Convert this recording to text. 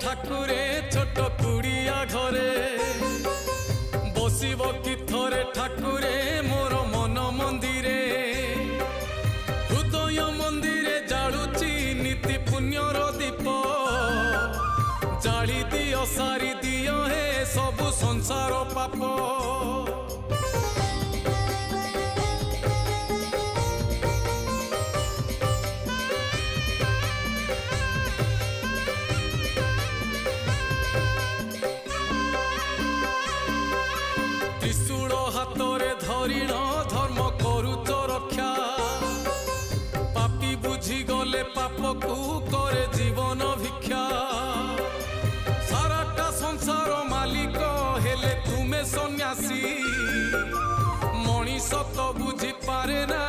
ठाकुरे छोट कुड़िया घरे बसिब कि थरे ठाकुरे मोर मन मंदिरे हृदय मंदिरे जालुची नीति पुण्यर दीप जाली दियो सारी दियो हे सबु संसार पाप त्रिशूल हाथरे धरिण धर्म करुच रक्षा पापी बुझी गले पाप को करे जीवन भिक्षा साराटा संसार मालिक हेले तुमे सन्यासी मनीष तो बुझी पारे ना